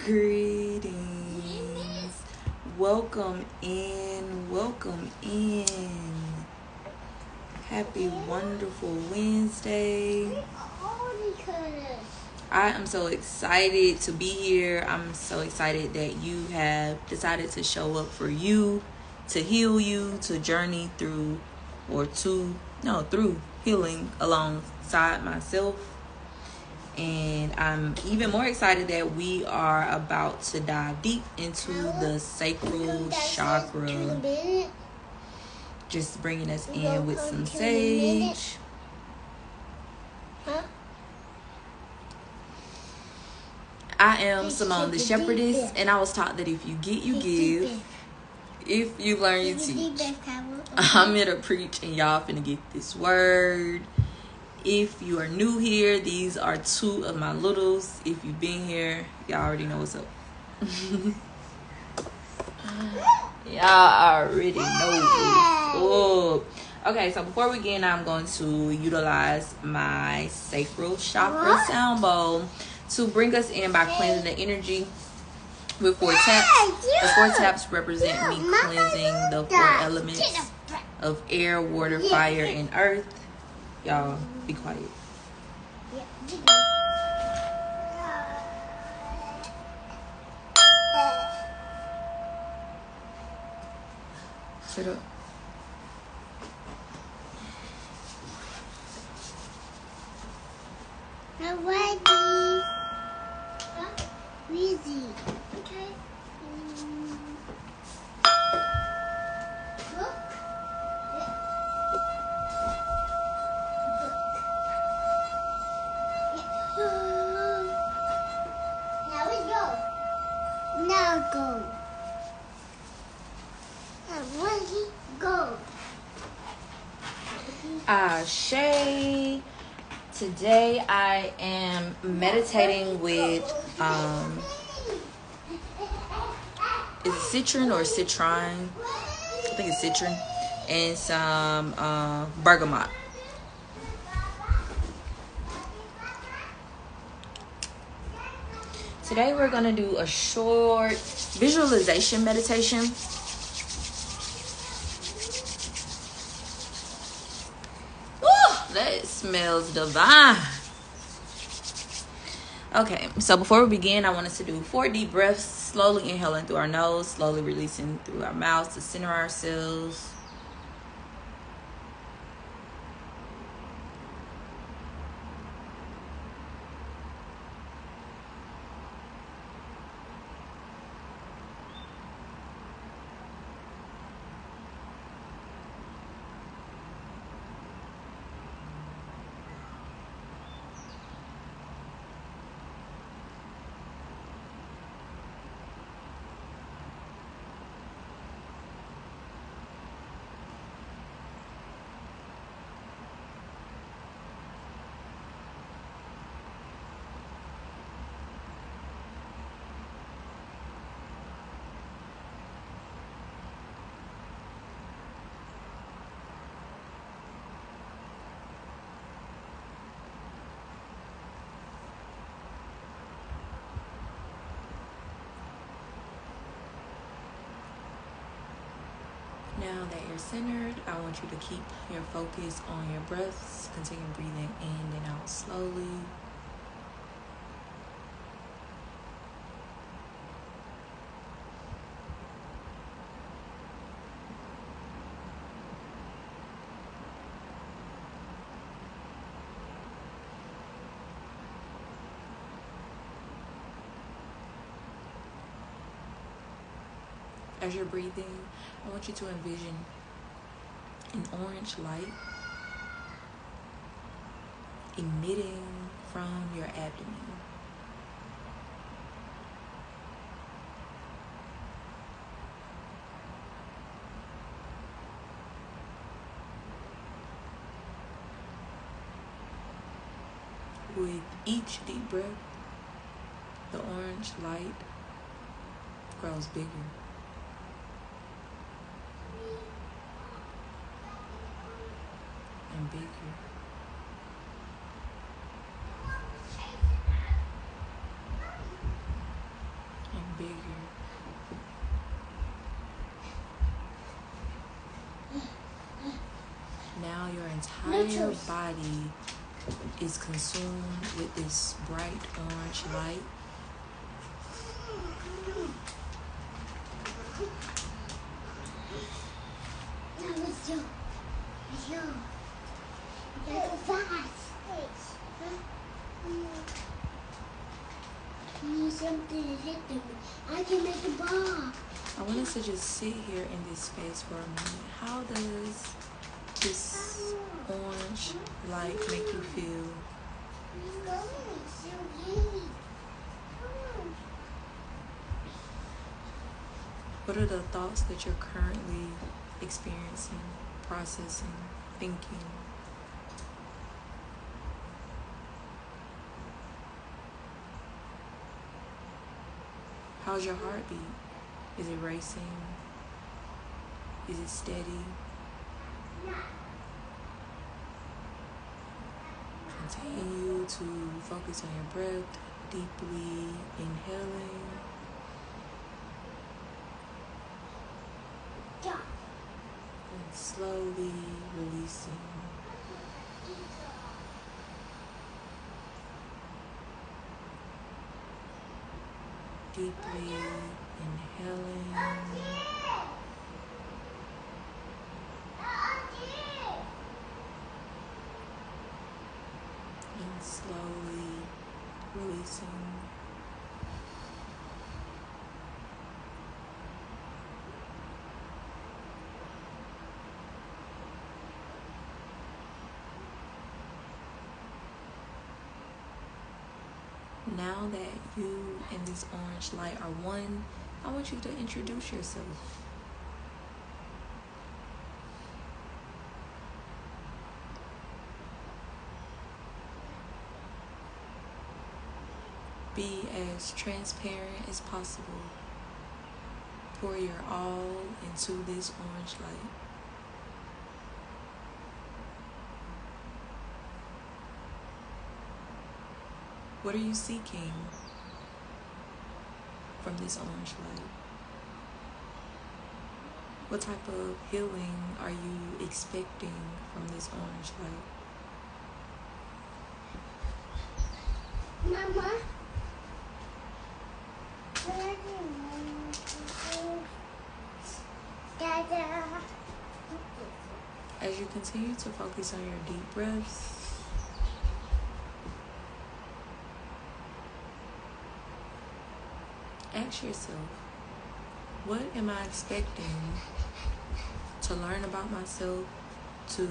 Greetings. Welcome in. Welcome in. Happy wonderful Wednesday. I am so excited to be here. I'm so excited that you have decided to show up for you, to heal you, to journey through through healing alongside myself. And I'm even more excited that we are about to dive deep into the sacral chakra. Just bringing us in with some sage. I am Simone the Shepherdess, and I was taught that if you get, you give. If you learn, you teach. I'm here to preach, and y'all finna get this word. If you are new here, these are two of my littles. If you've been here, y'all already know what's up. Y'all already know what's up. Okay, so before we begin, I'm going to utilize my sacral chakra sound bowl to bring us in by cleansing the energy with 4 taps. The 4 taps represent me cleansing the 4 elements of air, water, fire, and earth. Y'all, be quiet. Sit up. I'm ready. Easy. Okay. Look. Now we go. Now go. Now ready, go. Ashe. Today I am meditating with is it citron or citron? I think it's citron and some bergamot. Today we're gonna do a short visualization meditation. That smells divine. Okay, so before we begin, I want us to do 4 deep breaths, slowly inhaling through our nose, slowly releasing through our mouths to center ourselves. Now that you're centered, I want you to keep your focus on your breaths. Continue breathing in and out slowly. As you're breathing, I want you to envision an orange light emitting from your abdomen. With each deep breath, the orange light grows bigger and bigger. entire body is consumed with this bright orange light. Something to hit them. I can make a ball. I want us to just sit here in this space for a minute. How does this orange light make you feel? What are the thoughts that you're currently experiencing, processing, thinking? How's your heartbeat? Is it racing? Is it steady? Continue to focus on your breath, deeply inhaling and slowly releasing. Deeply inhaling and slowly releasing. Now that you and this orange light are one, I want you to introduce yourself. Be as transparent as possible. Pour your all into this orange light. What are you seeking from this orange light? What type of healing are you expecting from this orange light? Mama. Dada. As you continue to focus on your deep breaths, ask yourself, what am I expecting to learn about myself, to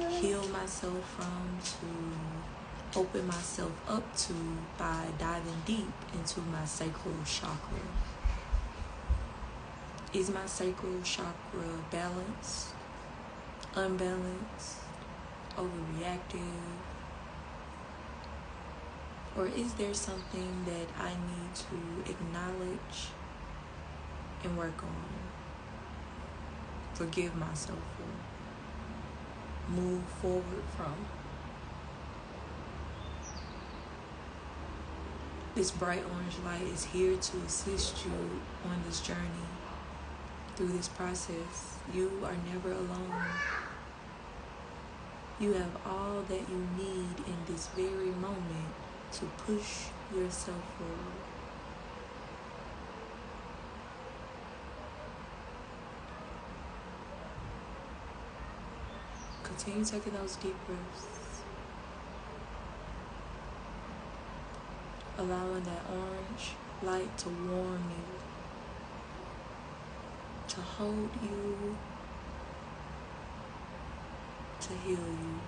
heal myself from, to open myself up to by diving deep into my sacral chakra? Is my sacral chakra balanced, unbalanced, overreactive? Or is there something that I need to acknowledge and work on, forgive myself for, move forward from? This bright orange light is here to assist you on this journey. Through this process, you are never alone. You have all that you need in this very moment to push yourself forward. Continue taking those deep breaths. Allowing that orange light to warm you, to hold you, to heal you.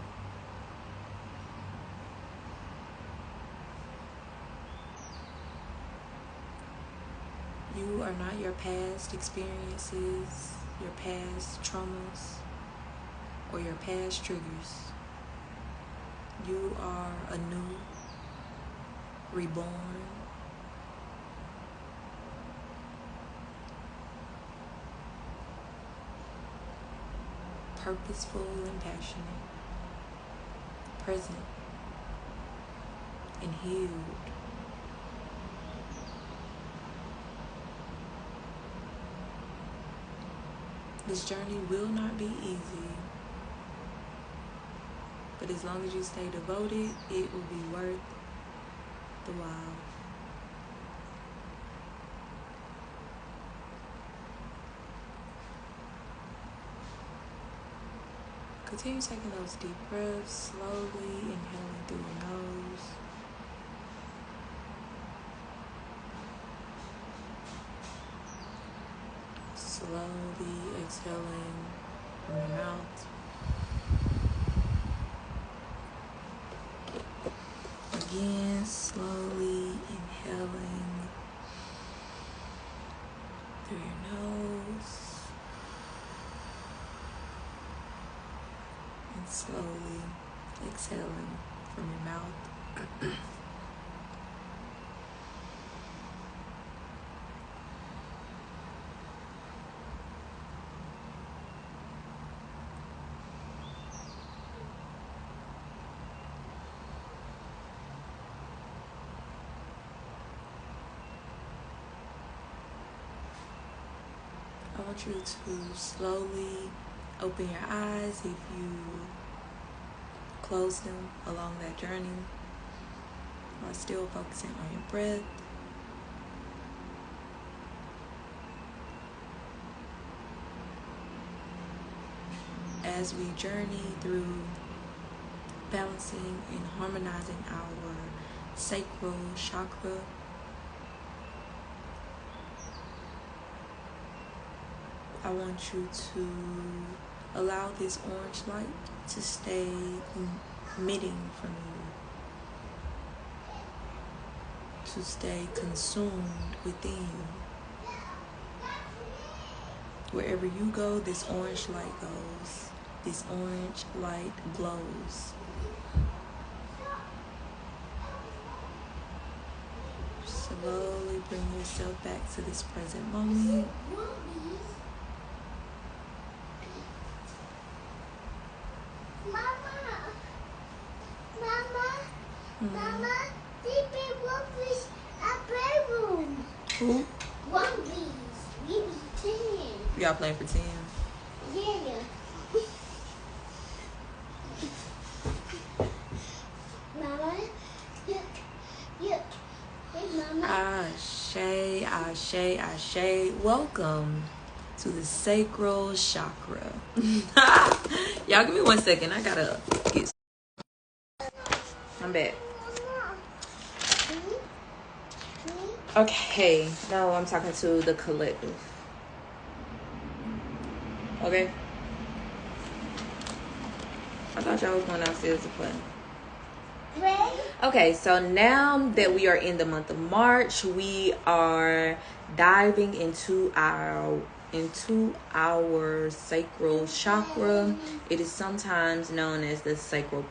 You are not your past experiences, your past traumas, or your past triggers. You are a new, reborn, purposeful and passionate, present and healed. This journey will not be easy, But as long as you stay devoted, it will be worth the while. Continue taking those deep breaths, slowly inhaling through your nose. Slowly exhaling from your mouth. Again, slowly inhaling through your nose. And slowly exhaling from your mouth. I want you to slowly open your eyes if you close them along that journey while still focusing on your breath. As we journey through balancing and harmonizing our sacral chakra, I want you to allow this orange light to stay emitting from you, to stay consumed within you. Wherever you go, this orange light goes. This orange light glows. Slowly bring yourself back to this present moment. Mama, they one piece a playroom. Who? One piece. We be 10. Y'all playing for 10? Yeah. Mama, look. Hey, Mama. Ashe, ashe, ashe. Welcome to the sacral chakra. Y'all give me 1 second. I gotta get. I'm back. Okay, now I'm talking to the collective. Okay? I thought y'all was going downstairs to play. Okay, so now that we are in the month of March, we are diving into our sacral chakra. It is sometimes known as the sacral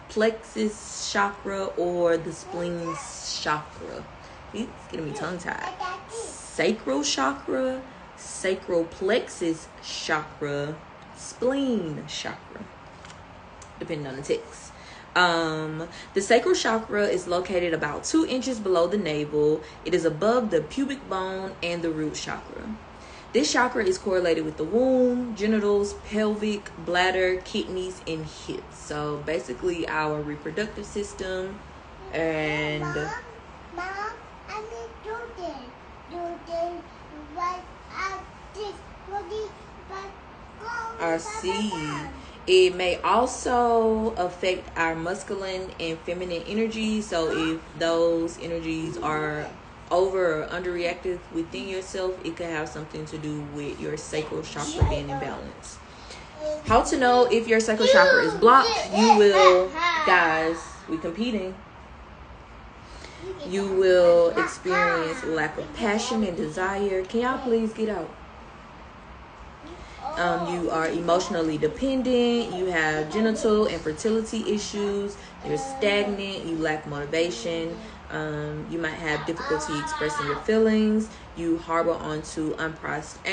plexus chakra or the spleen chakra. It's getting me tongue-tied. Sacral chakra, sacral plexus chakra, spleen chakra, depending on the text. The sacral chakra is located about 2 inches below the navel. It is above the pubic bone and the root chakra. This chakra is correlated with the womb, genitals, pelvic, bladder, kidneys, and hips. So basically our reproductive system and Mom, I need to our seed. It may also affect our masculine and feminine energy. So if those energies are over or underreactive within yourself, it could have something to do with your sacral chakra being imbalanced. How to know if your sacral chakra is blocked? You will, guys, we competing. You will experience lack of passion and desire. Can y'all please get out? You are emotionally dependent. You have genital and fertility issues. You're stagnant. You lack motivation. You might have difficulty expressing your feelings. You harbor onto unprocessed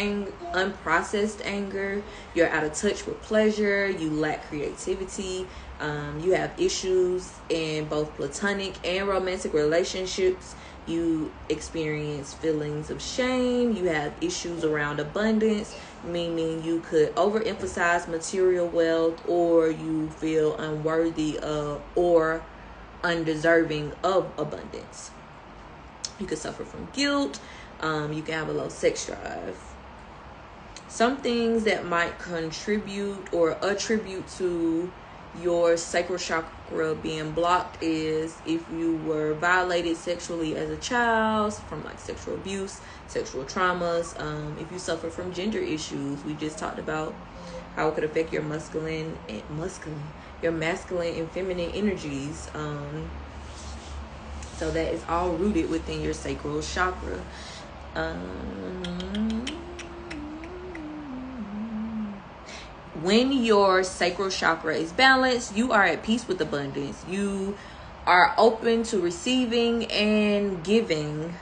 anger. You're out of touch with pleasure. You lack creativity. You have issues in both platonic and romantic relationships. You experience feelings of shame. You have issues around abundance, meaning you could overemphasize material wealth, or you feel unworthy of or undeserving of abundance. You could suffer from guilt. You can have a low sex drive. Some things that might contribute or attribute to your sacral chakra being blocked is if you were violated sexually as a child, from like sexual abuse, sexual traumas. If you suffer from gender issues, we just talked about how it could affect your masculine and feminine energies. So that is all rooted within your sacral chakra. When your sacral chakra is balanced, you are at peace with abundance. You are open to receiving and giving.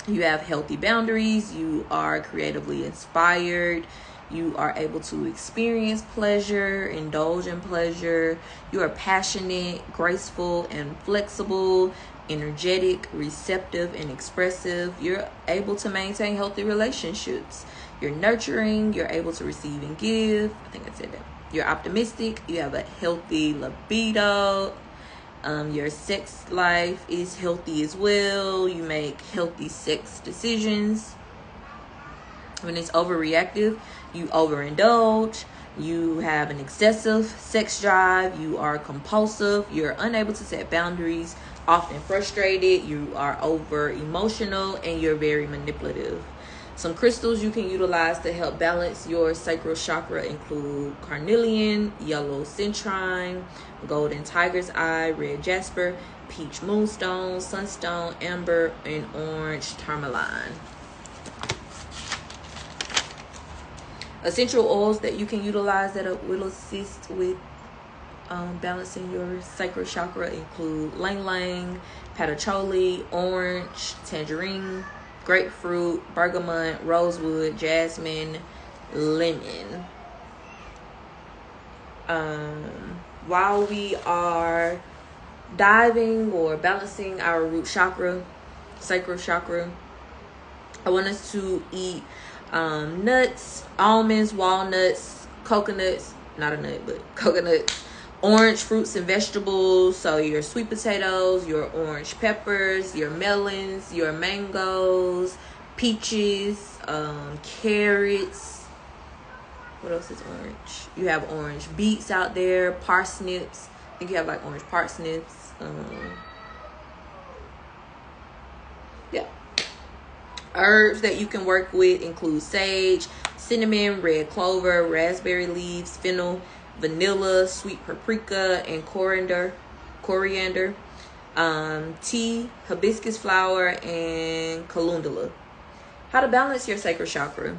You have healthy boundaries. You are creatively inspired. You are able to experience pleasure, indulge in pleasure. You are passionate, graceful, and flexible, energetic, receptive, and expressive. You're able to maintain healthy relationships. You're nurturing. You're able to receive and give. I think I said that. You're optimistic. You have a healthy libido. Your sex life is healthy as well. You make healthy sex decisions. When it's overreactive, you overindulge. You have an excessive sex drive. You are compulsive. You're unable to set boundaries, often frustrated. You are over emotional, and you're very manipulative. Some crystals you can utilize to help balance your sacral chakra include carnelian, yellow citrine, golden tiger's eye, red jasper, peach moonstone, sunstone, amber, and orange tourmaline. Essential oils that you can utilize that will assist with balancing your sacral chakra include ylang ylang, patchouli, orange, tangerine, grapefruit, bergamot, rosewood, jasmine, lemon. While we are diving or balancing our root chakra, sacral chakra, I want us to eat nuts, almonds, walnuts, coconuts, not a nut, but coconuts, orange fruits and vegetables. So your sweet potatoes, your orange peppers, your melons, your mangoes, peaches, carrots. What else is orange? You have orange beets out there, parsnips. I think you have like orange parsnips. Yeah. Herbs that you can work with include sage, cinnamon, red clover, raspberry leaves, fennel, vanilla, sweet paprika, and coriander. Tea, hibiscus flower, and calendula. How to balance your sacral chakra.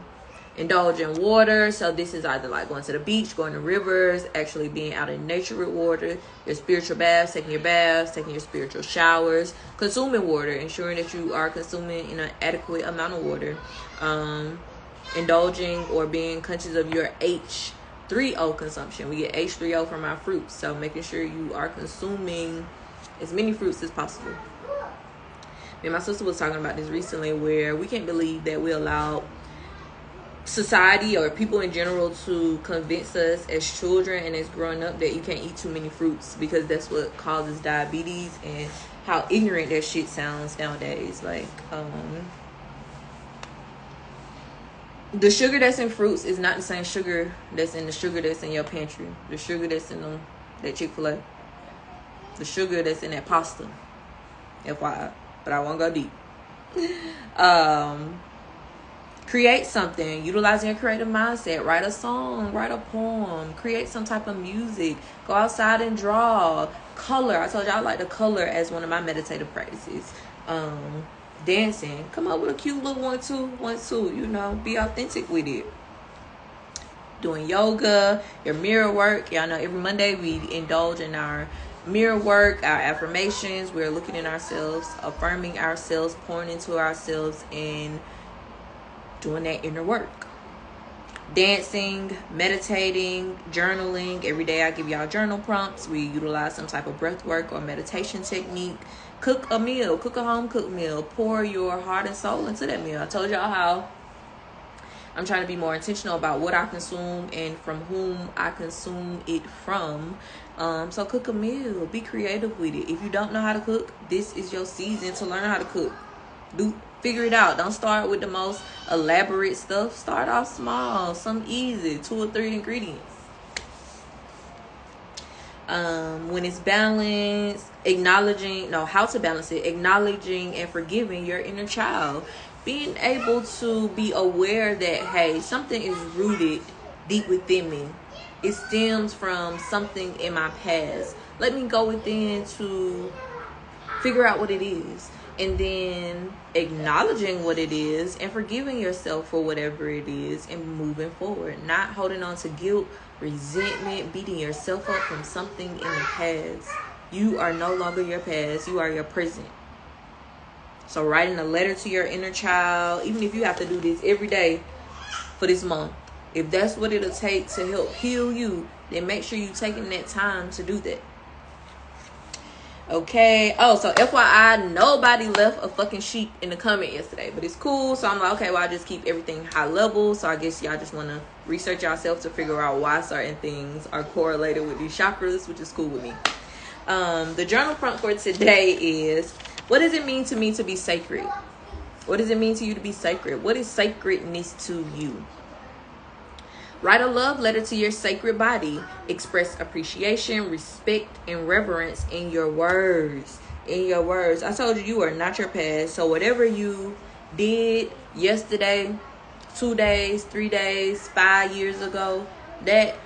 Indulge in water. So this is either like going to the beach, going to rivers, actually being out in nature with water, your spiritual baths, taking your spiritual showers, consuming water, ensuring that you are consuming an adequate amount of water, indulging or being conscious of your H3O consumption. We get H3O from our fruits, so making sure you are consuming as many fruits as possible. Me and my sister was talking about this recently, where we can't believe that we allow society or people in general to convince us as children and as growing up that you can't eat too many fruits, because that's what causes diabetes, and how ignorant that shit sounds nowadays. Like, the sugar that's in fruits is not the same sugar that's in the sugar that's in your pantry, the sugar that's in that Chick-fil-A, the sugar that's in that pasta, FYI, but I won't go deep. Create something, utilizing your creative mindset. Write a song, write a poem, create some type of music, go outside and draw, color. I told you I like to color as one of my meditative practices. Dancing, come up with a cute little 1 2, you know, be authentic with it. Doing yoga, your mirror work. Y'all know every Monday we indulge in our mirror work, our affirmations. We're looking at ourselves, affirming ourselves, pouring into ourselves, and doing that inner work. dancing, meditating, journaling. Every day I give y'all journal prompts. We utilize some type of breath work or meditation technique. Cook a meal, cook a home cooked meal. Pour your heart and soul into that meal. I told y'all how I'm trying to be more intentional about what I consume and from whom I consume it from. So cook a meal. Be creative with it. If you don't know how to cook, this is your season to learn how to cook. Figure it out. Don't start with the most elaborate stuff. Start off small, something easy, 2 or 3 ingredients. When it's balanced, how to balance it, acknowledging and forgiving your inner child. Being able to be aware that, hey, something is rooted deep within me. It stems from something in my past. Let me go within to figure out what it is. And then acknowledging what it is and forgiving yourself for whatever it is and moving forward. Not holding on to guilt, resentment, beating yourself up from something in the past. You are no longer your past. You are your present. So writing a letter to your inner child, even if you have to do this every day for this month, if that's what it'll take to help heal you, then make sure you're taking that time to do that. Okay. Oh, so FYI, nobody left a fucking sheep in the comment yesterday, but it's cool. So I'm like, okay, well, I just keep everything high level. So I guess y'all just want to research yourself to figure out why certain things are correlated with these chakras, which is cool with me. The journal prompt for today is, what does it mean to me to be sacred? What does it mean to you to be sacred? What is sacredness to you? Write a love letter to your sacred body. Express appreciation, respect, and reverence in your words. In your words. I told you, you are not your past. So whatever you did yesterday, 2 days, 3 days, 5 years ago, that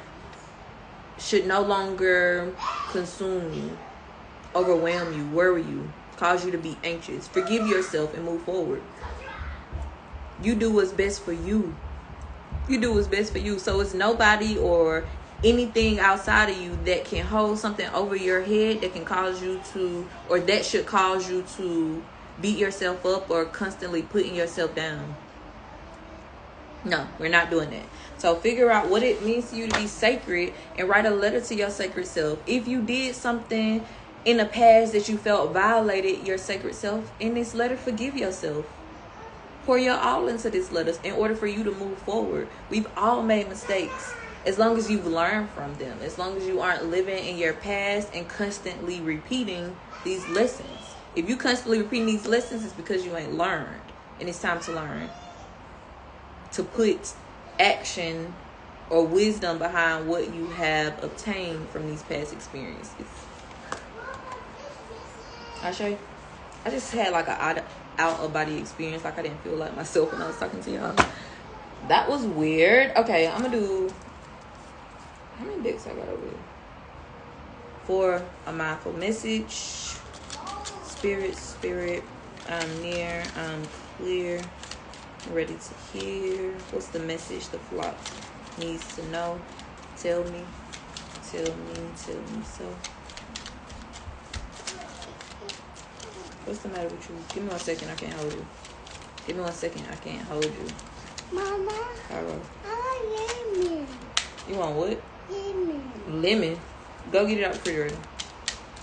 should no longer consume you, overwhelm you, worry you, cause you to be anxious. Forgive yourself and move forward. You do what's best for you. You do what's best for you. So it's nobody or anything outside of you that can hold something over your head that can cause you to, or that should cause you to beat yourself up or constantly putting yourself down. No, we're not doing that. So figure out what it means to you to be sacred and write a letter to your sacred self. If you did something in the past that you felt violated your sacred self, in this letter, forgive yourself. Pour your all into this letter in order for you to move forward. We've all made mistakes. As long as you've learned from them. As long as you aren't living in your past and constantly repeating these lessons. If you constantly repeating these lessons, it's because you ain't learned. And it's time to learn. To put action or wisdom behind what you have obtained from these past experiences. I'll show you. I just had like a out of body experience. Like I didn't feel like myself when I was talking to y'all. That was weird. Okay, I'm gonna do, how many decks I got over here? 4, a mindful message. Spirit, I'm near, I'm clear, I'm ready to hear. What's the message the flock needs to know? Tell me so. What's the matter with you? Give me 1 second, I can't hold you. Give me 1 second, I can't hold you. Mama, Alright. I want lemon. You want what? Lemon. Lemon? Go get it out the refrigerator.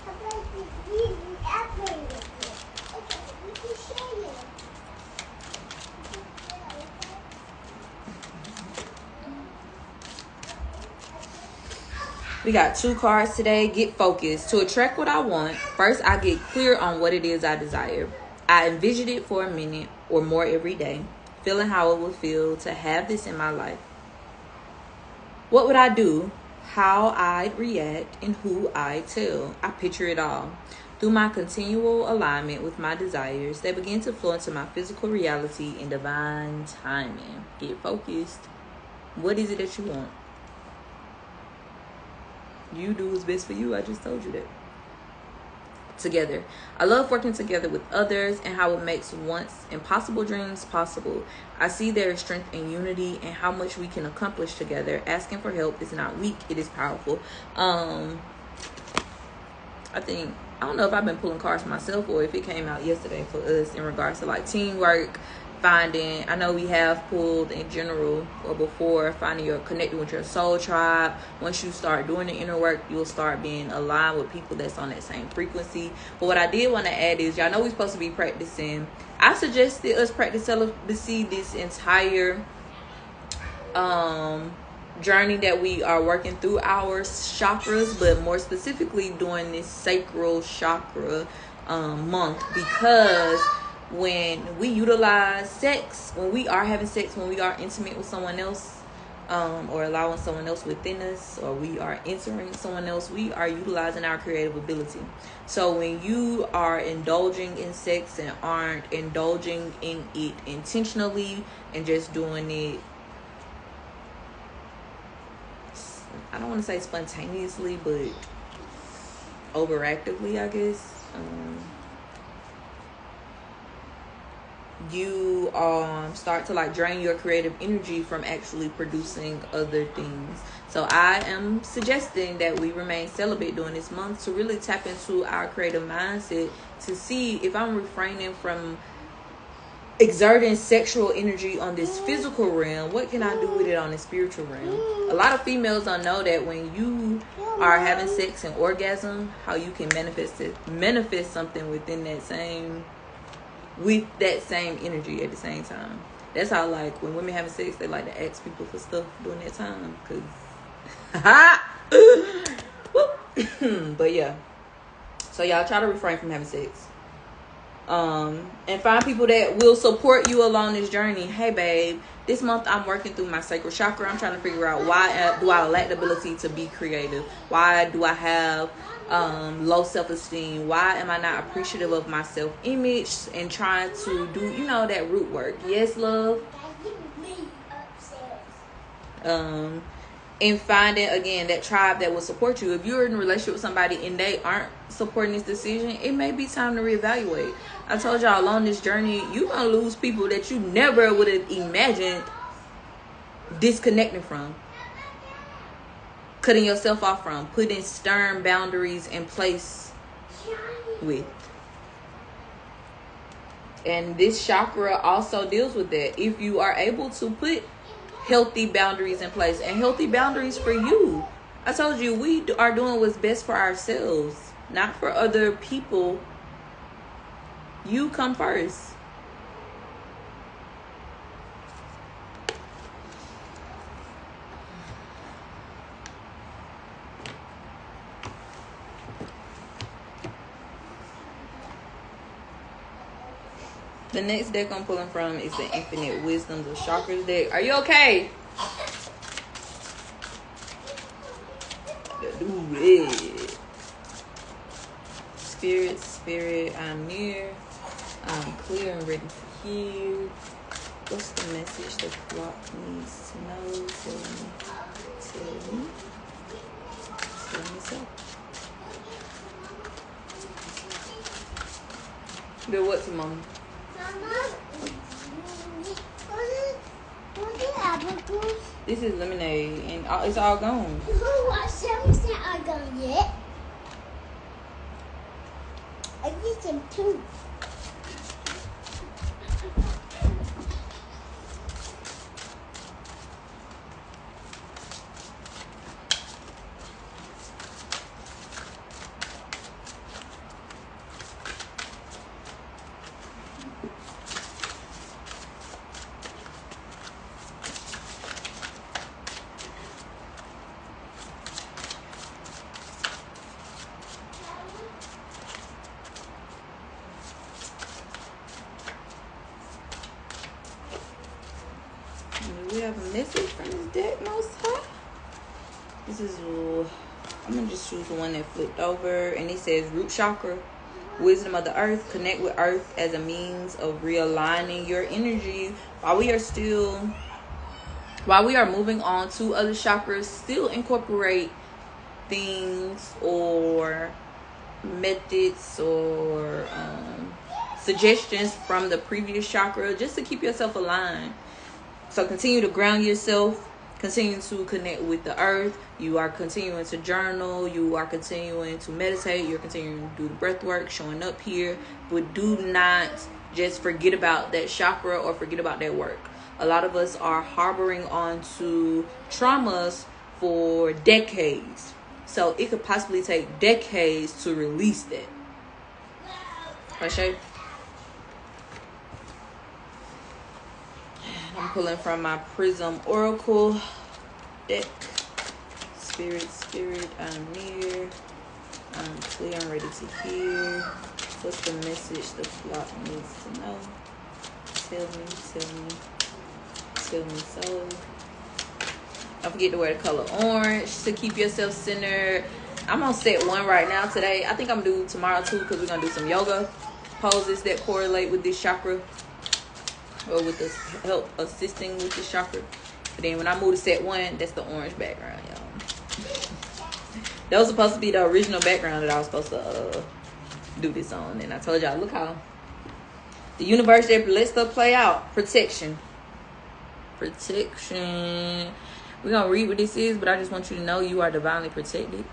I like to eat an apple with it. Okay, we can share it. We got 2 cards today. Get focused. To attract what I want, first I get clear on what it is I desire. I envision it for a minute or more every day, feeling how it would feel to have this in my life. What would I do, how I'd react, and who I'd tell. I picture it all. Through my continual alignment with my desires, they begin to flow into my physical reality in divine timing. Get focused. What is it that you want? You do what's best for you. I just told you that. Together. I love working together with others and how it makes once impossible dreams possible. I see there is strength in unity and how much we can accomplish together. Asking for help is not weak. It is powerful. I don't know if I've been pulling cards for myself or if it came out yesterday for us in regards to like teamwork, finding, I know we have pulled in general or before, finding your connecting with your soul tribe. Once you start doing the inner work, you'll start being aligned with people that's on that same frequency. But what I did want to add is, y'all know we're supposed to be practicing. I suggested us practice celibacy this entire journey that we are working through our chakras, but more specifically during this sacral chakra month, because when we utilize sex, when we are having sex, when we are intimate with someone else, or allowing someone else within us, or we are entering someone else, we are utilizing our creative ability. So when you are indulging in sex and aren't indulging in it intentionally and just doing it, I don't want to say spontaneously, but overactively, I guess, you start to like drain your creative energy from actually producing other things. So I am suggesting that we remain celibate during this month to really tap into our creative mindset, to see if I'm refraining from exerting sexual energy on this physical realm, what can I do with it on the spiritual realm? A lot of females don't know that when you are having sex and orgasm, how you can manifest something within that same, with that same energy at the same time. That's how, like, when women having sex, they like to ask people for stuff during that time, but yeah, so y'all try to refrain from having sex, and find people that will support you along this journey. Hey babe, this month I'm working through my sacral chakra. I'm trying to figure out why do I lack the ability to be creative? Why do I have low self-esteem? Why am I not appreciative of my self-image? And trying to do, that root work. Yes, love. And finding, again, that tribe that will support you. If you're in a relationship with somebody and they aren't supporting this decision, it may be time to reevaluate. I told y'all, along this journey, you're going to lose people that you never would have imagined disconnecting from, cutting yourself off from, putting stern boundaries in place with. And this chakra also deals with that. If you are able to put healthy boundaries in place, and healthy boundaries for you. I told you, we are doing what's best for ourselves, not for other people. You come first. The next deck I'm pulling from is the Infinite Wisdoms of Chakras deck. Are you okay? Do it. Spirit, I'm near. I'm clear and ready to hear. What's the message the flock needs to know? Tell me so. But what, Simone? This is lemonade, and it's all gone. What? 7% are gone yet. I need some too. Do we have a message from this deck, most high? This is, I'm going to just choose the one that flipped over. And it says, root chakra, wisdom of the earth. Connect with earth as a means of realigning your energy. While we are moving on to other chakras, still incorporate things or methods or suggestions from the previous chakra, just to keep yourself aligned. So continue to ground yourself, continue to connect with the earth. You are continuing to journal. You are continuing to meditate. You're continuing to do the breath work, showing up here. But do not just forget about that chakra or forget about that work. A lot of us are harboring onto traumas for decades. So it could possibly take decades to release that. Okay? I'm pulling from my Prism Oracle deck. Spirit, I'm near. I'm clear, I'm ready to hear. What's the message the flock needs to know? Tell me so. Don't forget to wear the color orange to keep yourself centered. I'm on set 1 right now today. I think I'm going to do tomorrow too, because we're going to do some yoga poses that correlate with this chakra, or with this help assisting with this chakra. But then when I move to set 1, that's the orange background, y'all. That was supposed to be the original background that I was supposed to do this on. And I told y'all, look how the universe that lets stuff play out. Protection. We're going to read what this is, but I just want you to know you are divinely protected.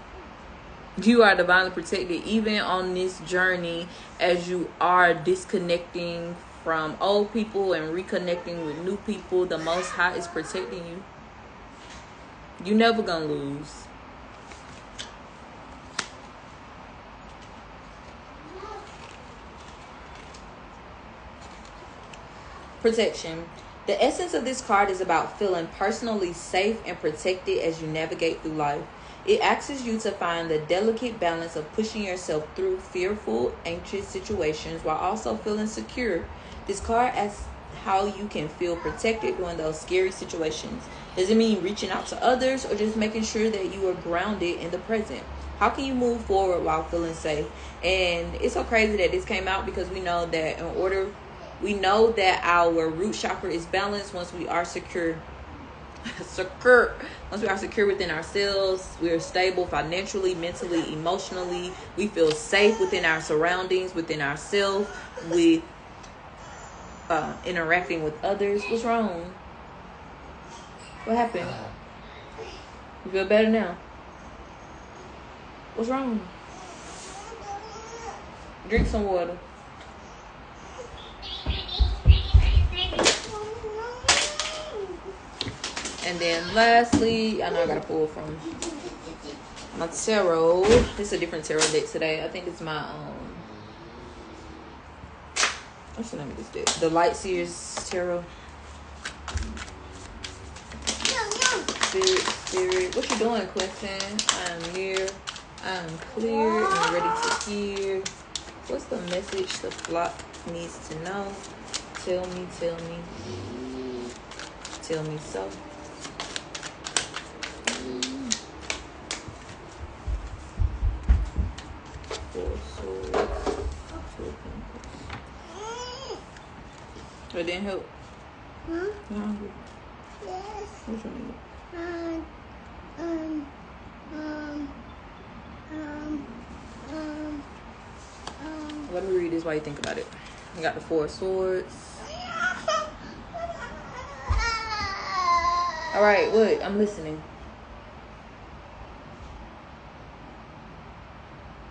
You are divinely protected even on this journey, as you are disconnecting from old people and reconnecting with new people. The Most High is protecting you. You're never going to lose. Protection. The essence of this card is about feeling personally safe and protected as you navigate through life. It asks you to find the delicate balance of pushing yourself through fearful, anxious situations while also feeling secure. This card asks how you can feel protected during those scary situations. Does it mean reaching out to others, or just making sure that you are grounded in the present? How can you move forward while feeling safe? And it's so crazy that this came out, because we know that we know that our root chakra is balanced once we are secure. Once we are secure within ourselves, we are stable financially, mentally, emotionally. We feel safe within our surroundings, within ourselves, with interacting with others. What's wrong? What happened? You feel better now? What's wrong? Drink some water. And then lastly, I know I gotta pull from my tarot. It's a different tarot deck today. I think it's my what's the name of this deck? The Light Seers Tarot. Spirit. What you doing, Clifton? I'm near. I'm clear and ready to hear. What's the message the flock needs to know? Tell me so. It didn't help. Huh? You hungry? Yes. What you need? Let me read this while you think about it. I got the 4 of Swords. All right, what? I'm listening.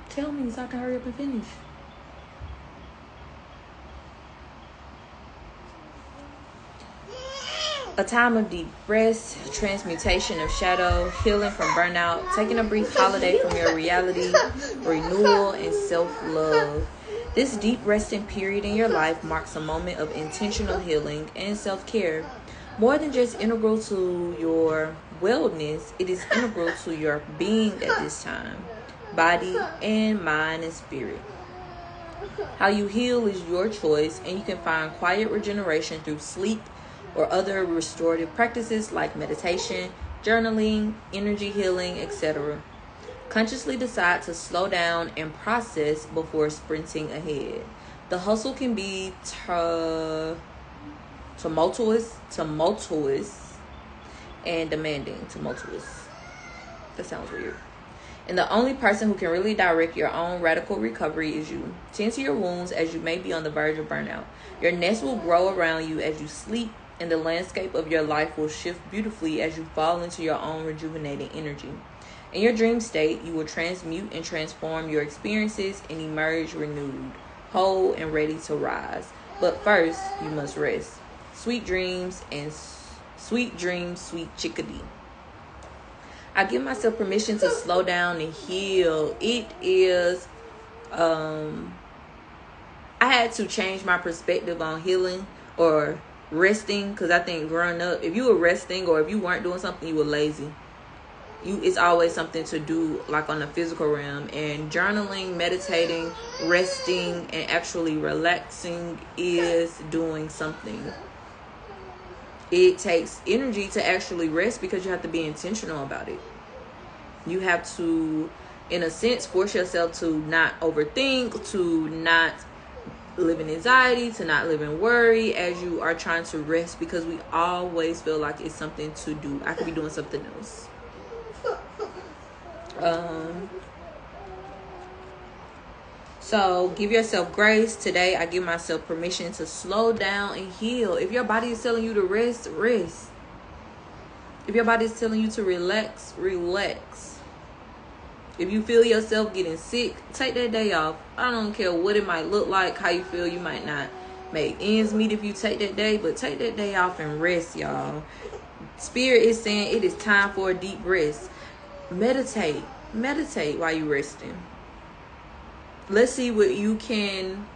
Tell me so I can hurry up and finish. A time of deep rest, transmutation of shadow, healing from burnout, taking a brief holiday from your reality, renewal, and self-love. This deep resting period in your life marks a moment of intentional healing and self-care. More than just integral to your wellness, it is integral to your being at this time, body and mind and spirit. How you heal is your choice, and you can find quiet regeneration through sleep or other restorative practices like meditation, journaling, energy healing, etc. Consciously decide to slow down and process before sprinting ahead. The hustle can be tumultuous and demanding. That sounds weird. And the only person who can really direct your own radical recovery is you. Tend to your wounds as you may be on the verge of burnout. Your nest will grow around you as you sleep, and the landscape of your life will shift beautifully as you fall into your own rejuvenating energy. In your dream state, you will transmute and transform your experiences and emerge renewed, whole, and ready to rise. But first, you must rest. Sweet dreams, sweet chickadee. I give myself permission to slow down and heal. It is, I had to change my perspective on healing or resting, because I think growing up, if you were resting or if you weren't doing something, you were lazy. It's always something to do, like on the physical realm. And journaling, meditating, resting, and actually relaxing is doing something. It takes energy to actually rest because you have to be intentional about it. You have to, in a sense, force yourself to not overthink, to not live in anxiety, to not live in worry as you are trying to rest, because we always feel like it's something to do. I could be doing something else. So give yourself grace. Today I give myself permission to slow down and heal. If your body is telling you to rest, rest. If your body is telling you to relax, relax. If you feel yourself getting sick, take that day off. I don't care what it might look like, how you feel. You might not make ends meet if you take that day, but take that day off and rest, y'all. Spirit is saying it is time for a deep rest. Meditate. Meditate while you're resting. Let's see what you can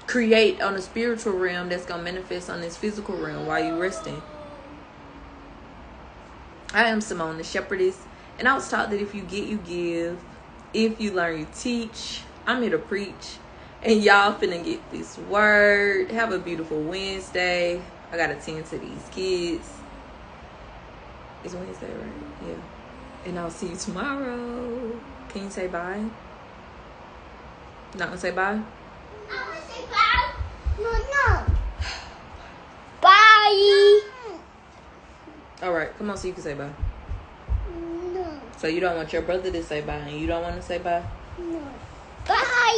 create on the spiritual realm that's going to manifest on this physical realm while you're resting. I am Simone, the Shepherdess, and I was taught that if you get, you give. If you learn, you teach. I'm here to preach, and y'all finna get this word. Have a beautiful Wednesday. I got to tend to these kids. It's Wednesday, right? Yeah. And I'll see you tomorrow. Can you say bye? Not gonna say bye? I want to say bye. No. Bye. All right, come on so you can say bye. No. So you don't want your brother to say bye, and you don't want to say bye? No. Bye.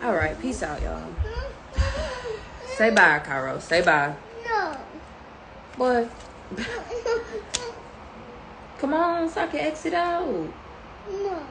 All right, peace out, y'all. Say bye, Cairo. Say bye. No. Boy. Come on so I can exit out. No. No.